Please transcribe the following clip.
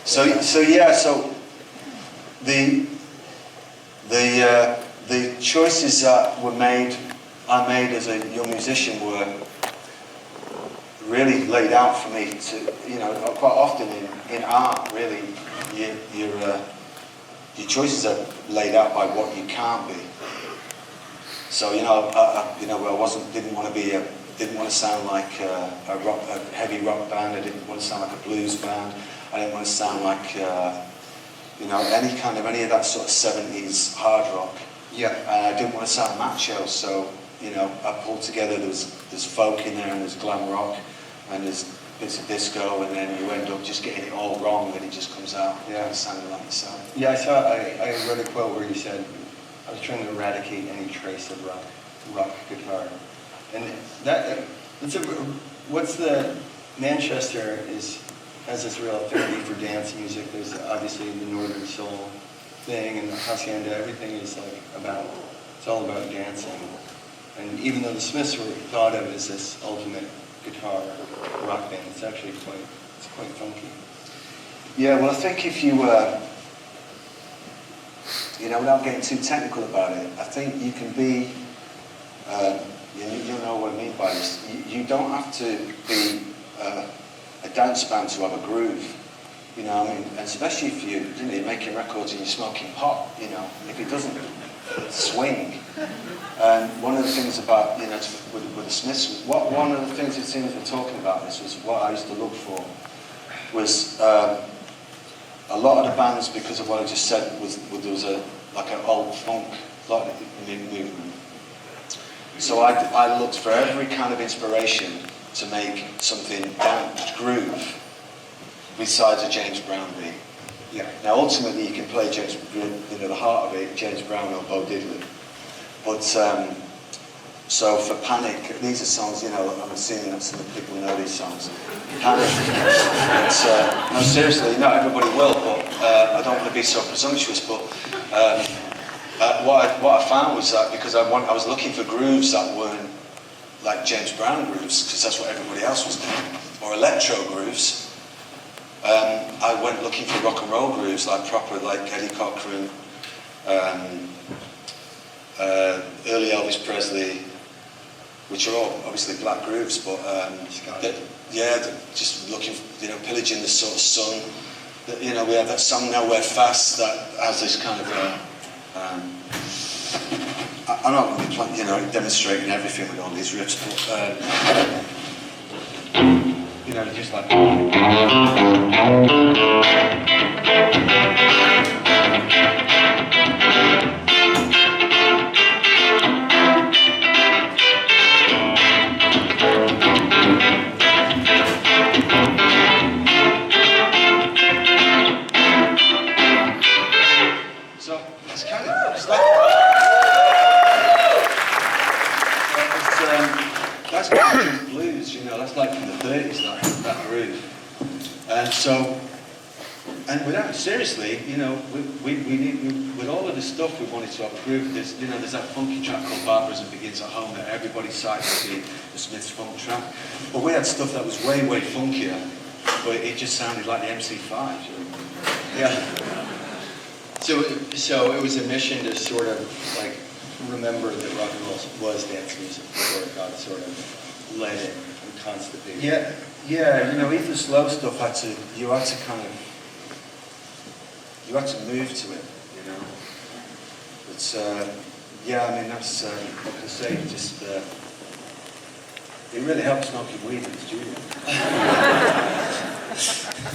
So the choices that I made as a young musician were really laid out for me to, quite often in art, really, your choices are laid out by what you can't be. So, didn't want to sound like a heavy rock band. I didn't want to sound like a blues band. I didn't want to sound like, any of that sort of 70s hard rock. Yeah. And I didn't want to sound macho, so, I pulled together, there's folk in there, and there's glam rock, and there's bits of disco, and then you end up just getting it all wrong, and it just comes out, sounding like yourself. Yeah, I read a quote where you said, I was trying to eradicate any trace of rock guitar. And Manchester has this real affinity for dance music. There's obviously the Northern Soul thing and the Hacienda. Everything is it's all about dancing. And even though the Smiths were thought of as this ultimate guitar rock band, it's actually quite funky. Yeah, well, I think if you without getting too technical about it, I think you can be, you know what I mean by this. You don't have to be a dance band to have a groove, and especially if you're making records and you're smoking pot, if it doesn't swing. And one of the things about, with the Smiths, one of the things it seems we're talking about this was what I used to look for was a lot of the bands, because of what I just said, there was an old funk movement. So I looked for every kind of inspiration to make something dance groove besides a James Brown beat. Yeah. Now ultimately you can play the heart of it, James Brown or Bo Diddley. But so for Panic, these are songs, I'm assuming that some people know these songs. Panic, no, seriously, not everybody will, but I don't want to be so presumptuous, but what I found was that because I was looking for grooves that weren't like James Brown grooves, because that's what everybody else was doing, or electro grooves. I went looking for rock and roll grooves, like Eddie Cochran, early Elvis Presley, which are all obviously black grooves, but just looking, pillaging the sort of sun. We have that song Nowhere Fast that has this kind of. I'm not going to be demonstrating everything with all these riffs, but just like. So it's kind of it's like. That's kind of blues, that's like from the 30s, that groove. And without, seriously, we need, with all of the stuff we wanted to have a groove, there's that funky track called Barbara's and Begins at Home that everybody cited as being the Smiths funk track. But we had stuff that was way, way funkier, but it just sounded like the MC5. Yeah. So it was a mission to sort of remember that rock and roll was dance music before it got sort of led in and constipated. Yeah, even the slow stuff you had to move to it, But that's what can I say? Just it really helps smoking weed in the studio.